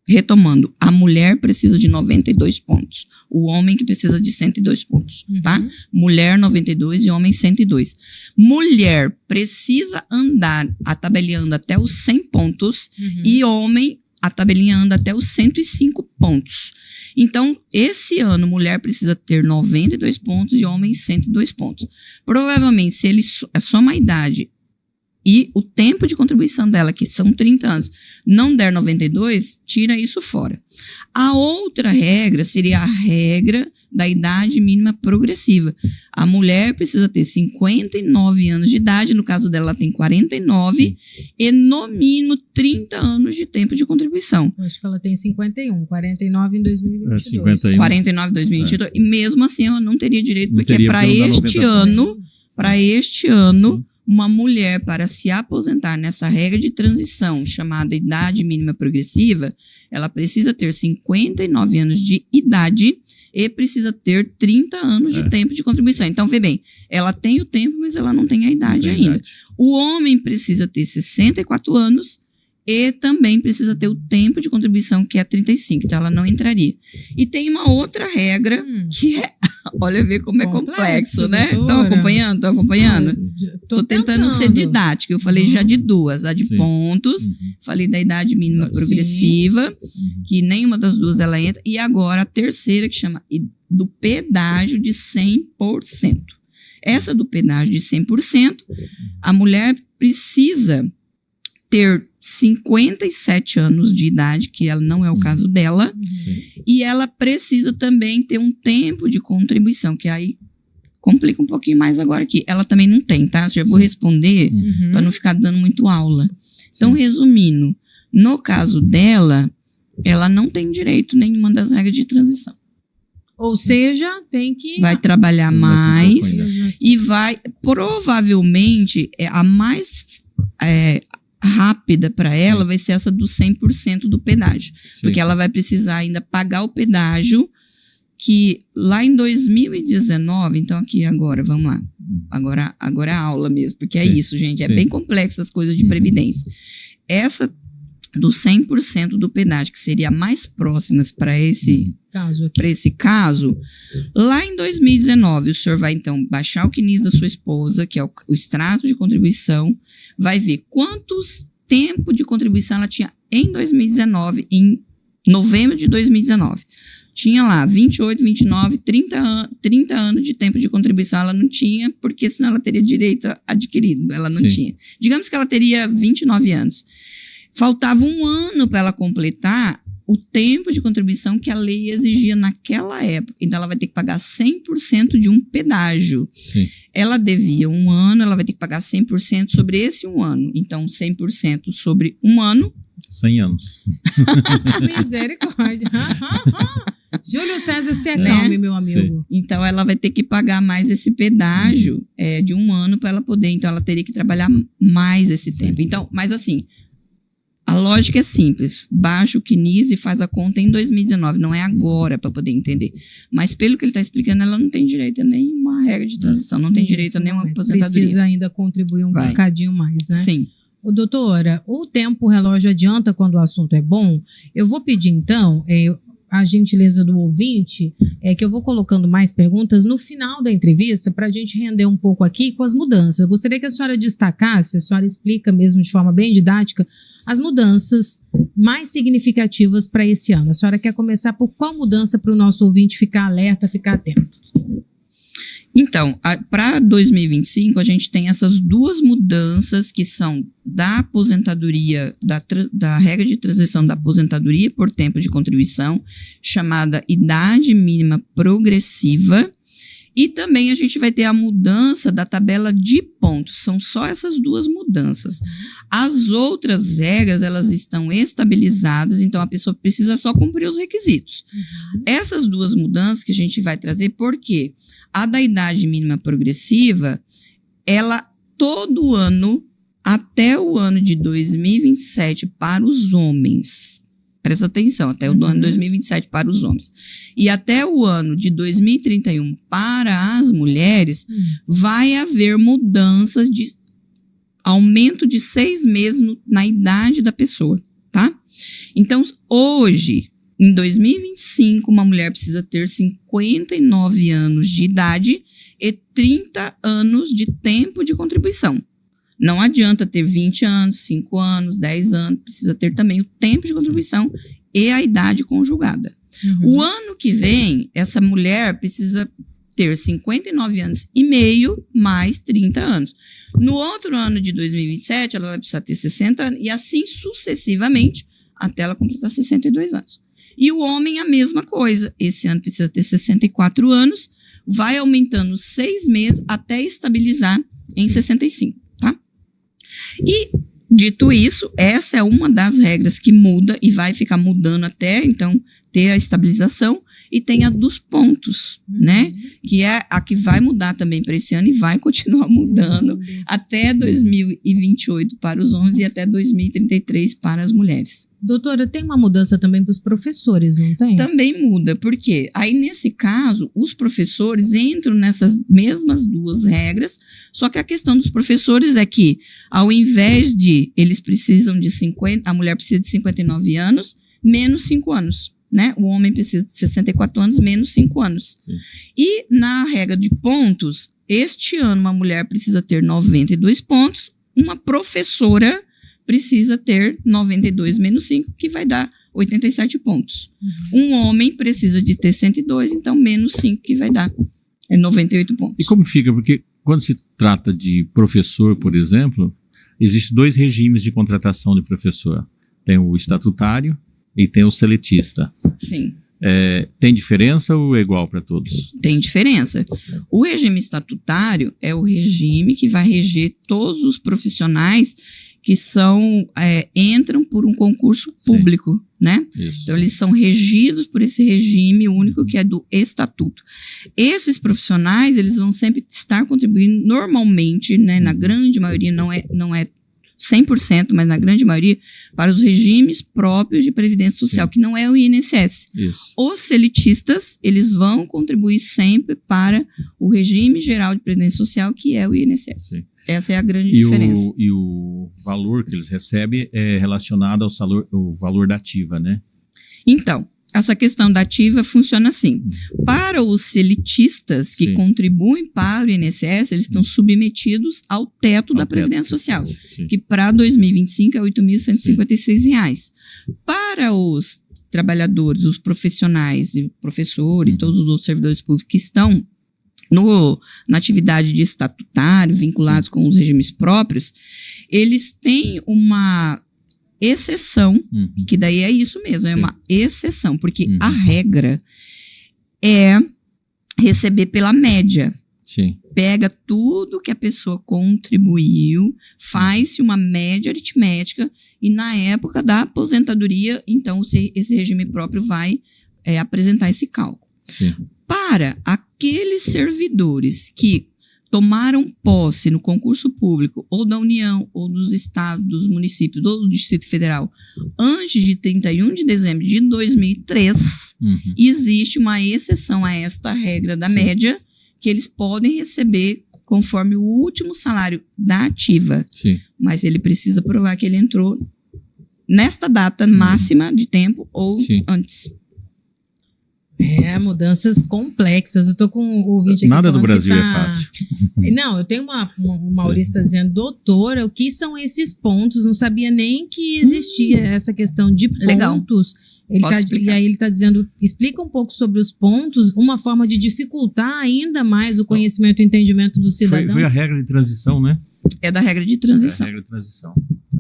retomando, a mulher precisa de 92 pontos. O homem que precisa de 102 pontos, tá? Mulher 92 e homem 102. Mulher precisa andar tabeliando até os 100 pontos e homem a tabelinha anda até os 105 pontos. Então, esse ano, mulher precisa ter 92 pontos e homem 102 pontos. Provavelmente, se ele soma a idade e o tempo de contribuição dela, que são 30 anos, não der 92, tira isso fora. A outra regra seria a regra da idade mínima progressiva. A mulher precisa ter 59 anos de idade, no caso dela ela tem 49, sim, e no mínimo 30 anos de tempo de contribuição. Eu acho que ela tem 51, 49 em 2022. 51. 49 em 2022, e mesmo assim ela não teria direito, porque para este ano, sim, uma mulher, para se aposentar nessa regra de transição chamada idade mínima progressiva, ela precisa ter 59 anos de idade e precisa ter 30 anos de tempo de contribuição. Então, vê bem, ela tem o tempo, mas ela não tem a idade ainda. O homem precisa ter 64 anos e também precisa ter o tempo de contribuição, que é 35, então ela não entraria. E tem uma outra regra, que é, olha, ver como é complexo, né? Estão acompanhando? Estão acompanhando? Estou tentando ser didática. Eu falei já de duas, a de sim, pontos, falei da idade mínima progressiva, que nenhuma das duas ela entra, e agora a terceira, que chama do pedágio de 100%. Essa do pedágio de 100%, a mulher precisa ter 57 anos de idade, que ela não é o caso dela, e ela precisa também ter um tempo de contribuição, que aí complica um pouquinho mais agora aqui. Ela também não tem, tá? Já vou responder para não ficar dando muito aula. Então, resumindo, no caso dela, ela não tem direito nenhuma das regras de transição. Ou seja, tem que... Vai trabalhar mais e vai, provavelmente, a mais rápida para ela vai ser essa do 100% do pedágio. Sim. Porque ela vai precisar ainda pagar o pedágio, que lá em 2019, então aqui agora, vamos lá, agora é a aula mesmo, porque sim, é isso, gente, é sim, bem complexo as coisas de previdência. Essa do 100% do pedágio, que seria mais próximas para esse caso, lá em 2019, o senhor vai então baixar o CNIS da sua esposa, que é o extrato de contribuição, vai ver quantos tempo de contribuição ela tinha em 2019, em novembro de 2019. Tinha lá 28, 29, 30 anos de tempo de contribuição, ela não tinha, porque senão ela teria direito adquirido, ela não sim, tinha. Digamos que ela teria 29 anos. Faltava um ano para ela completar o tempo de contribuição que a lei exigia naquela época. Então, ela vai ter que pagar 100% de um pedágio. Sim. Ela devia um ano, ela vai ter que pagar 100% sobre esse um ano. Então, 100% sobre um ano. 100 anos. Misericórdia. Júlio César, se acalme, meu amigo. Sim. Então, ela vai ter que pagar mais esse pedágio de um ano para ela poder. Então, ela teria que trabalhar mais esse sim, tempo. Então, mas assim... A lógica é simples, baixa o CNIS e faz a conta em 2019, não é agora para poder entender. Mas pelo que ele está explicando, ela não tem direito a nenhuma regra de transição, não tem direito a nenhuma aposentadoria. Precisa ainda contribuir um bocadinho mais, né? Sim. Doutora, o tempo, o relógio adianta quando o assunto é bom. Eu vou pedir então... a gentileza do ouvinte, que eu vou colocando mais perguntas no final da entrevista para a gente render um pouco aqui com as mudanças. Eu gostaria que a senhora destacasse, a senhora explica mesmo de forma bem didática, as mudanças mais significativas para esse ano. A senhora quer começar por qual mudança para o nosso ouvinte ficar alerta, ficar atento? Então, para 2025, a gente tem essas duas mudanças que são da aposentadoria, da regra de transição da aposentadoria por tempo de contribuição, chamada idade mínima progressiva, e também a gente vai ter a mudança da tabela de pontos. São só essas duas mudanças. As outras regras, elas estão estabilizadas, então a pessoa precisa só cumprir os requisitos. Essas duas mudanças que a gente vai trazer, por quê? A da idade mínima progressiva, ela todo ano, até o ano de 2027, para os homens. Presta atenção, até o ano de 2027 para os homens. E até o ano de 2031 para as mulheres, vai haver mudanças de aumento de 6 meses na idade da pessoa, tá? Então, hoje, em 2025, uma mulher precisa ter 59 anos de idade e 30 anos de tempo de contribuição. Não adianta ter 20 anos, 5 anos, 10 anos, precisa ter também o tempo de contribuição e a idade conjugada. O ano que vem, essa mulher precisa ter 59 anos e meio mais 30 anos. No outro ano de 2027, ela vai precisar ter 60 anos e assim sucessivamente até ela completar 62 anos. E o homem a mesma coisa. Esse ano precisa ter 64 anos, vai aumentando 6 meses até estabilizar em 65, tá? E, dito isso, essa é uma das regras que muda e vai ficar mudando até, então, ter a estabilização, e tem a dos pontos, né? Que é a que vai mudar também para esse ano e vai continuar mudando até 2028 para os homens e até 2033 para as mulheres. Doutora, tem uma mudança também para os professores, não tem? Também muda, porque aí nesse caso, os professores entram nessas mesmas duas regras, só que a questão dos professores é que, ao invés de eles precisam de 50, a mulher precisa de 59 anos, menos 5 anos. Né? O homem precisa de 64 anos, menos 5 anos. Sim. E na regra de pontos, este ano uma mulher precisa ter 92 pontos, uma professora precisa ter 92 menos 5, que vai dar 87 pontos. Um homem precisa de ter 102, então menos 5, que vai dar 98 pontos. E como fica? Porque quando se trata de professor, por exemplo, existem 2 regimes de contratação de professor. Tem o estatutário e tem o seletista. Sim. Tem diferença ou é igual para todos? Tem diferença. O regime estatutário é o regime que vai reger todos os profissionais que entram por um concurso público, sim, né? Isso. Então, eles são regidos por esse regime único que é do estatuto. Esses profissionais, eles vão sempre estar contribuindo normalmente, né? Na grande maioria, não é 100%, mas na grande maioria, para os regimes próprios de previdência social, sim, que não é o INSS. Isso. Os selitistas, eles vão contribuir sempre para o regime geral de previdência social, que é o INSS. Sim. Essa é a grande diferença. E o valor que eles recebem é relacionado ao valor da ativa, né? Então, essa questão da ativa funciona assim. Para os selitistas que, sim, contribuem para o INSS, eles estão submetidos ao teto da Previdência Social, sim, que para 2025 é R$ 8.156. Para os trabalhadores, os profissionais, o professor e todos os outros servidores públicos que estão na atividade de estatutário, vinculados, sim, com os regimes próprios, eles têm uma exceção, que daí é isso mesmo, sim, é uma exceção, porque a regra é receber pela média. Sim. Pega tudo que a pessoa contribuiu, faz-se uma média aritmética e na época da aposentadoria, então esse regime próprio vai apresentar esse cálculo. Sim. Para aqueles servidores que tomaram posse no concurso público ou da União, ou dos estados, dos municípios, ou do Distrito Federal, antes de 31 de dezembro de 2003, existe uma exceção a esta regra da, sim, média, que eles podem receber conforme o último salário da ativa. Sim. Mas ele precisa provar que ele entrou nesta data máxima de tempo ou, sim, antes. Mudanças complexas. Eu tô com um ouvinte aqui. Nada do Brasil é fácil. Não, eu tenho uma Maurício dizendo, doutora, o que são esses pontos? Não sabia nem que existia essa questão de pontos. Legal. E aí ele está dizendo, explica um pouco sobre os pontos, uma forma de dificultar ainda mais o conhecimento e entendimento do cidadão. Foi a regra de transição, né? É da regra de transição.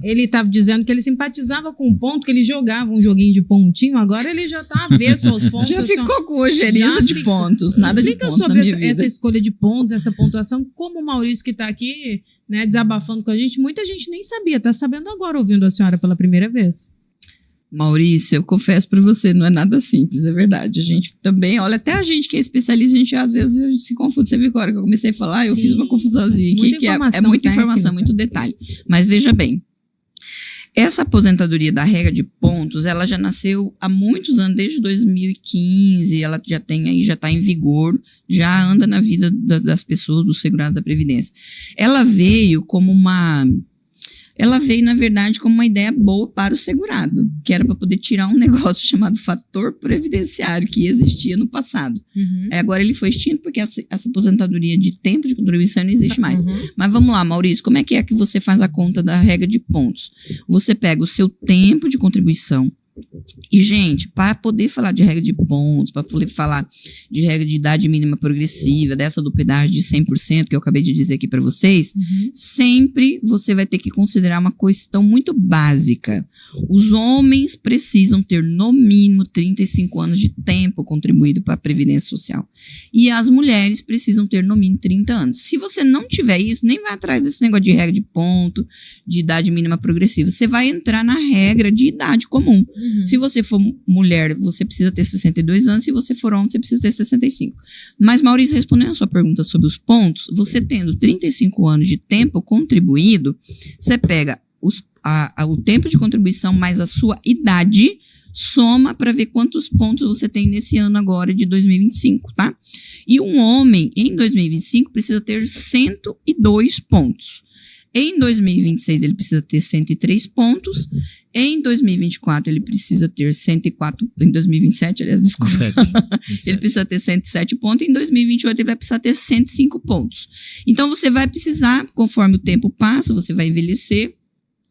Ele estava dizendo que ele simpatizava com o ponto, que ele jogava um joguinho de pontinho, agora ele já está avesso aos pontos. Já ficou com ojeriza de pontos, nada de pontos. Explica sobre essa escolha de pontos, essa pontuação, como o Maurício que está aqui, né, desabafando com a gente, muita gente nem sabia, está sabendo agora ouvindo a senhora pela primeira vez. Maurício, eu confesso para você, não é nada simples, é verdade. A gente também, olha, até a gente que é especialista, às vezes a gente se confunde. Você viu agora que eu comecei a falar, eu fiz uma confusãozinha aqui, que é muita informação, muito detalhe. Mas veja bem, essa aposentadoria da regra de pontos, ela já nasceu há muitos anos, desde 2015, ela já está em vigor, já anda na vida das pessoas, do segurado da Previdência. Ela veio como uma ela veio, na verdade, como uma ideia boa para o segurado, que era para poder tirar um negócio chamado fator previdenciário, que existia no passado. Agora ele foi extinto porque essa aposentadoria de tempo de contribuição não existe mais. Mas vamos lá, Maurício, como é que você faz a conta da regra de pontos? Você pega o seu tempo de contribuição. E, gente, para poder falar de regra de pontos, para poder falar de regra de idade mínima progressiva, dessa do pedágio de 100%, que eu acabei de dizer aqui para vocês, sempre você vai ter que considerar uma questão muito básica. Os homens precisam ter, no mínimo, 35 anos de tempo contribuído para a Previdência Social. E as mulheres precisam ter, no mínimo, 30 anos. Se você não tiver isso, nem vai atrás desse negócio de regra de ponto, de idade mínima progressiva. Você vai entrar na regra de idade comum. Se você for mulher, você precisa ter 62 anos. Se você for homem, você precisa ter 65. Mas, Maurício, respondendo a sua pergunta sobre os pontos, você tendo 35 anos de tempo contribuído, você pega o tempo de contribuição mais a sua idade, soma para ver quantos pontos você tem nesse ano agora de 2025, tá? E um homem, em 2025, precisa ter 102 pontos. Em 2026, ele precisa ter 103 pontos. Em 2024, ele precisa ter 104... Em 2027, aliás, desculpa. 27. Ele precisa ter 107 pontos. Em 2028, ele vai precisar ter 105 pontos. Então, você vai precisar, conforme o tempo passa, você vai envelhecer.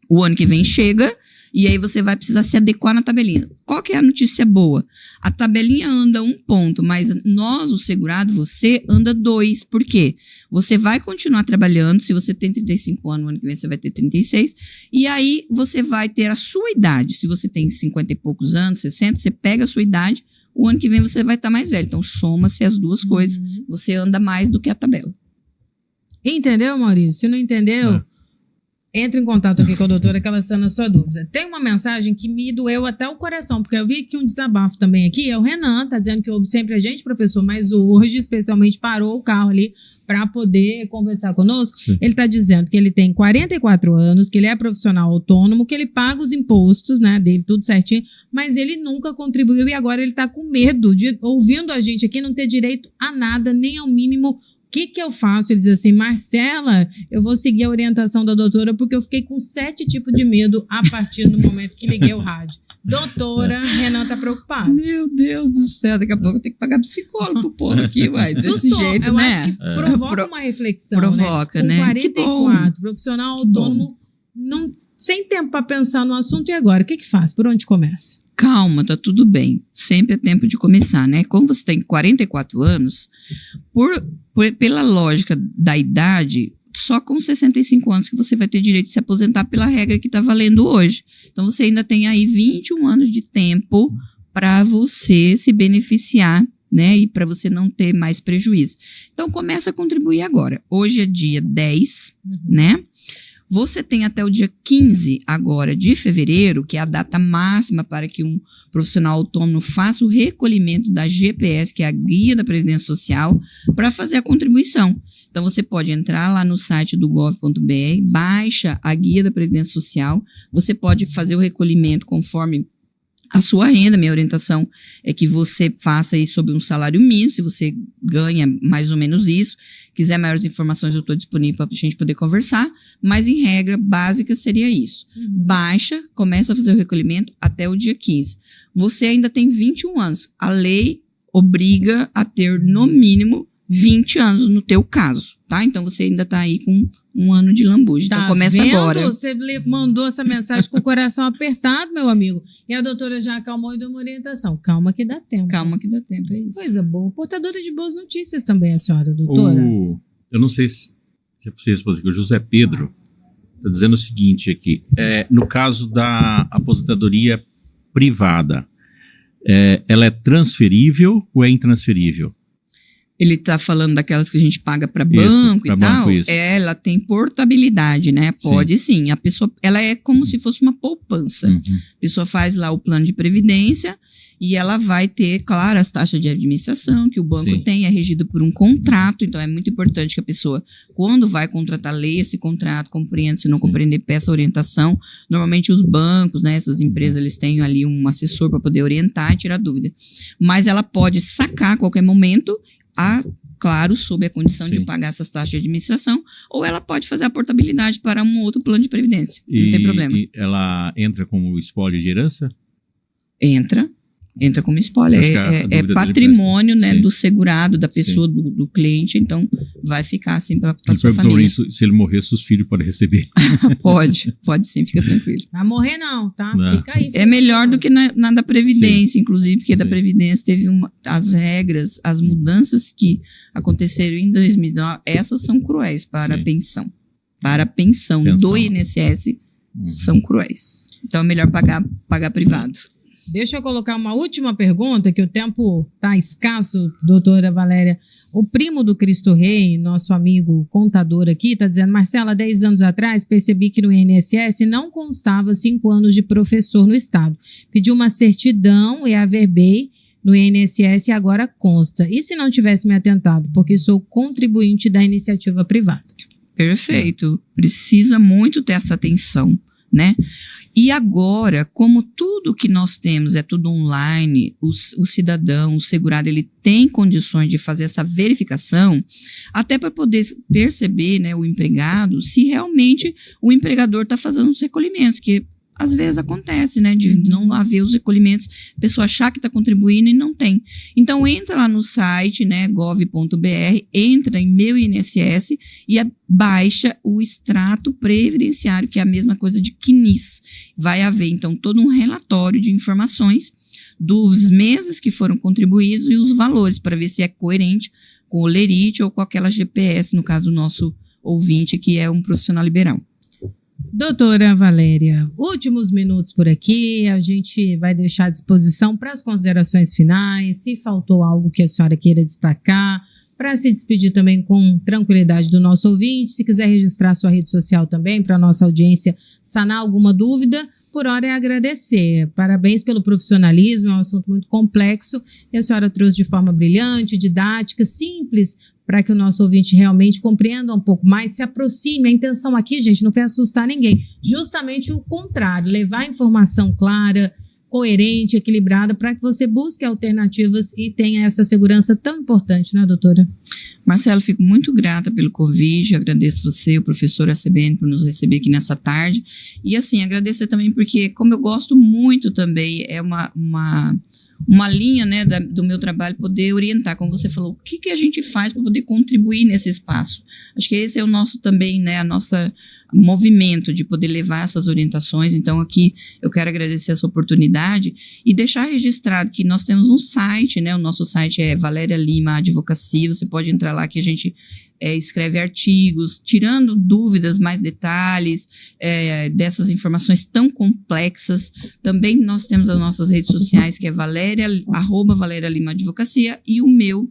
O ano que vem chega... E aí você vai precisar se adequar na tabelinha. Qual que é a notícia boa? A tabelinha anda 1 ponto, mas nós, o segurado, você anda 2. Por quê? Você vai continuar trabalhando. Se você tem 35 anos, no ano que vem você vai ter 36. E aí você vai ter a sua idade. Se você tem 50 e poucos anos, 60, você pega a sua idade. O ano que vem você vai estar mais velho. Então soma-se as duas coisas. Você anda mais do que a tabela. Entendeu, Maurício? Se não entendeu... Entre em contato aqui com a doutora que ela sana a sua dúvida. Tem uma mensagem que me doeu até o coração, porque eu vi aqui um desabafo também aqui. É o Renan, tá dizendo que ouve sempre a gente, professor, mas hoje especialmente parou o carro ali para poder conversar conosco. Sim. Ele tá dizendo que ele tem 44 anos, que ele é profissional autônomo, que ele paga os impostos, né, dele, tudo certinho, mas ele nunca contribuiu e agora ele tá com medo de, ouvindo a gente aqui, não ter direito a nada, nem ao mínimo. O que eu faço? Ele diz assim, Marcela, eu vou seguir a orientação da doutora porque eu fiquei com 7 tipos de medo a partir do momento que liguei o rádio. Doutora, Renan tá preocupado. Meu Deus do céu, daqui a pouco eu tenho que pagar psicólogo pro povo aqui, uai. Desse jeito, eu né? Acho que provoca uma reflexão, provoca, né? Com 44, que profissional autônomo, não, sem tempo para pensar no assunto, e agora? O que faz? Por onde começa? Calma, tá tudo bem. Sempre é tempo de começar, né? Como você tem 44 anos, pela lógica da idade, só com 65 anos que você vai ter direito de se aposentar pela regra que tá valendo hoje. Então, você ainda tem aí 21 anos de tempo para você se beneficiar, né? E para você não ter mais prejuízo. Então, começa a contribuir agora. Hoje é dia 10, né? Você tem até o dia 15 agora de fevereiro, que é a data máxima para que um profissional autônomo faça o recolhimento da GPS, que é a Guia da Previdência Social, para fazer a contribuição. Então, você pode entrar lá no site do gov.br, baixa a Guia da Previdência Social, você pode fazer o recolhimento conforme a sua renda. Minha orientação é que você faça isso sob um salário mínimo, se você ganha mais ou menos isso. Quiser maiores informações, eu estou disponível para a gente poder conversar, mas em regra básica seria isso. Baixa, começa a fazer o recolhimento até o dia 15. Você ainda tem 21 anos. A lei obriga a ter no mínimo 20 anos no teu caso, tá? Então você ainda tá aí com um ano de lambuja. Então começa agora. Você mandou essa mensagem com o coração apertado, meu amigo. E a doutora já acalmou e deu uma orientação. Calma que dá tempo. Calma que dá tempo, é isso. Coisa boa. Portadora de boas notícias também, a senhora, doutora. Eu não sei se é possível responder, o José Pedro está dizendo o seguinte aqui. No caso da aposentadoria privada, ela é transferível ou é intransferível? Ele está falando daquelas que a gente paga para banco e tal. Ela tem portabilidade, né? Pode sim. A pessoa, ela é como se fosse uma poupança. A pessoa faz lá o plano de previdência e ela vai ter, claro, as taxas de administração que o banco tem, é regido por um contrato. Então, é muito importante que a pessoa, quando vai contratar, leia esse contrato, compreenda. Se não compreender, peça orientação. Normalmente, os bancos, né, essas empresas, eles têm ali um assessor para poder orientar e tirar dúvida. Mas ela pode sacar a qualquer momento. claro, sob a condição de pagar essas taxas de administração, ou ela pode fazer a portabilidade para um outro plano de previdência. Não tem problema. E ela entra como espólio de herança? Entra como spoiler. É patrimônio, né, do segurado, da pessoa, do cliente, então vai ficar assim para sua família. Isso, se ele morrer, seus filhos podem receber. Pode sim, fica tranquilo. Vai morrer não, tá? Não. Fica aí. É melhor do que na da Previdência, inclusive, porque da Previdência teve as regras, as mudanças que aconteceram em 2019, essas são cruéis para a pensão. Para a pensão do INSS, são cruéis. Então é melhor pagar privado. Deixa eu colocar uma última pergunta, que o tempo está escasso, doutora Valéria. O primo do Cristo Rei, nosso amigo contador aqui, está dizendo: Marcela, 10 anos atrás percebi que no INSS não constava 5 anos de professor no Estado. Pedi uma certidão e averbei no INSS e agora consta. E se não tivesse me atentado? Porque sou contribuinte da iniciativa privada. Perfeito. Precisa muito ter essa atenção, né? E agora, como tudo que nós temos é tudo online, o cidadão, o segurado, ele tem condições de fazer essa verificação, até para poder perceber, né, o empregado, se realmente o empregador está fazendo os recolhimentos, que às vezes acontece, né, de não haver os recolhimentos, a pessoa achar que está contribuindo e não tem. Então, entra lá no site, né, gov.br, entra em Meu INSS e baixa o extrato previdenciário, que é a mesma coisa de CNIS. Vai haver, então, todo um relatório de informações dos meses que foram contribuídos e os valores, para ver se é coerente com o Lerite ou com aquela GPS, no caso do nosso ouvinte, que é um profissional liberal. Doutora Valéria, últimos minutos por aqui, a gente vai deixar à disposição para as considerações finais, se faltou algo que a senhora queira destacar, para se despedir também com tranquilidade do nosso ouvinte, se quiser registrar sua rede social também, para a nossa audiência sanar alguma dúvida, por hora é agradecer. Parabéns pelo profissionalismo, é um assunto muito complexo, e a senhora trouxe de forma brilhante, didática, simples, para que o nosso ouvinte realmente compreenda um pouco mais, se aproxime. A intenção aqui, gente, não foi assustar ninguém. Justamente o contrário, levar informação clara, coerente, equilibrada, para que você busque alternativas e tenha essa segurança tão importante, né, doutora? Marcelo, fico muito grata pelo convite, agradeço você, o professor ACBN, por nos receber aqui nessa tarde. E, assim, agradecer também porque, como eu gosto muito também, é uma linha, né, do meu trabalho, poder orientar, como você falou, o que a gente faz para poder contribuir nesse espaço. Acho que esse é o nosso também, né, a nossa movimento de poder levar essas orientações. Então, aqui eu quero agradecer essa oportunidade e deixar registrado que nós temos um site, né, o nosso site é Valéria Lima Advocacia, você pode entrar lá que a gente escreve artigos, tirando dúvidas, mais detalhes dessas informações tão complexas. Também nós temos as nossas redes sociais, que é @Valéria Lima Advocacia, e o meu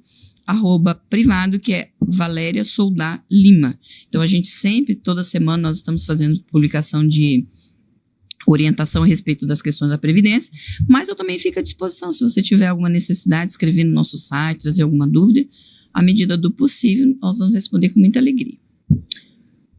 @privado, que é Valéria Soldá Lima. Então, a gente sempre, toda semana, nós estamos fazendo publicação de orientação a respeito das questões da Previdência, mas eu também fico à disposição, se você tiver alguma necessidade de escrever no nosso site, trazer alguma dúvida, à medida do possível, nós vamos responder com muita alegria.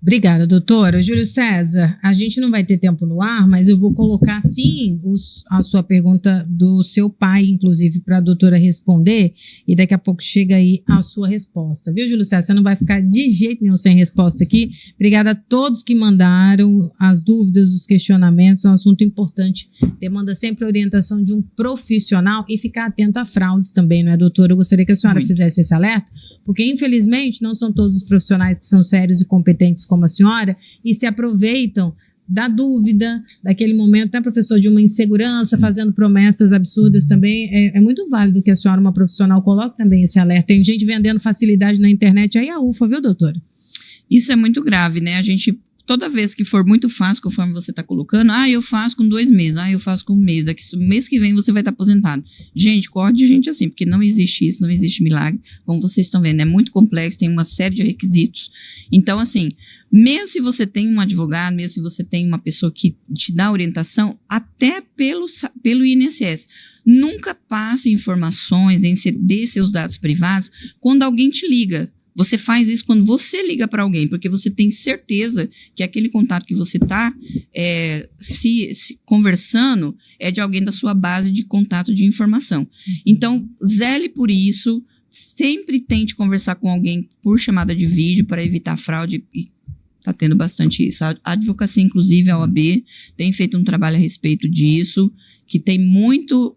Obrigada, doutora. Júlio César, a gente não vai ter tempo no ar, mas eu vou colocar, sim, a sua pergunta do seu pai, inclusive, para a doutora responder, e daqui a pouco chega aí a sua resposta. Viu, Júlio César? Você não vai ficar de jeito nenhum sem resposta aqui. Obrigada a todos que mandaram as dúvidas, os questionamentos. É um assunto importante. Demanda sempre a orientação de um profissional e ficar atento a fraudes também, não é, doutora? Eu gostaria que a senhora fizesse esse alerta, porque, infelizmente, não são todos os profissionais que são sérios e competentes como a senhora, e se aproveitam da dúvida, daquele momento, né, professor, de uma insegurança, fazendo promessas absurdas também. É muito válido que a senhora, uma profissional, coloque também esse alerta. Tem gente vendendo facilidade na internet, aí a ufa, viu, doutora? Isso é muito grave, né? A gente, toda vez que for muito fácil, conforme você está colocando, eu faço com 2 meses, eu faço com 1 mês, daqui mês que vem você vai estar aposentado. Gente, corre de gente assim, porque não existe isso, não existe milagre, como vocês estão vendo, é muito complexo, tem uma série de requisitos. Então, assim, mesmo se você tem um advogado, mesmo se você tem uma pessoa que te dá orientação, até pelo INSS, nunca passe informações, nem dê seus dados privados quando alguém te liga. Você faz isso quando você liga para alguém, porque você tem certeza que aquele contato que você está se conversando é de alguém da sua base de contato de informação. Então, zele por isso, Sempre tente conversar com alguém por chamada de vídeo para evitar fraude. E tá tendo bastante isso. A advocacia, inclusive, a OAB, tem feito um trabalho a respeito disso, que tem muito...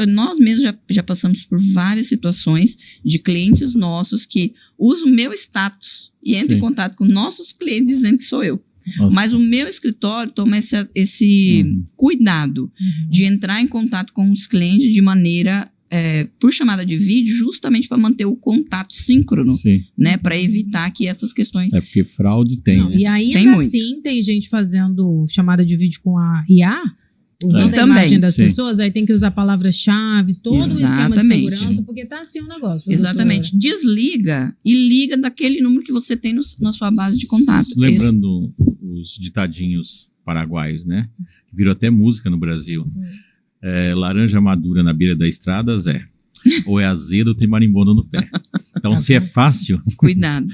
nós mesmos já passamos por várias situações de clientes nossos que usam o meu status e entram em contato com nossos clientes dizendo que sou eu. Nossa. Mas o meu escritório toma esse cuidado de entrar em contato com os clientes de maneira... por chamada de vídeo, justamente para manter o contato síncrono, né? Para evitar que essas questões... Porque fraude tem, né? E ainda assim, tem gente fazendo chamada de vídeo com a IA, usando a imagem das pessoas, aí tem que usar palavras-chave, todo o esquema de segurança, porque tá assim o negócio. Exatamente. Doutora. Desliga e liga daquele número que você tem na sua base de contato. Lembrando os ditadinhos paraguaios, né? Virou até música no Brasil. Laranja madura na beira da estrada, Zé. Ou é azedo ou tem marimbondo no pé. Então, se é fácil... Cuidado.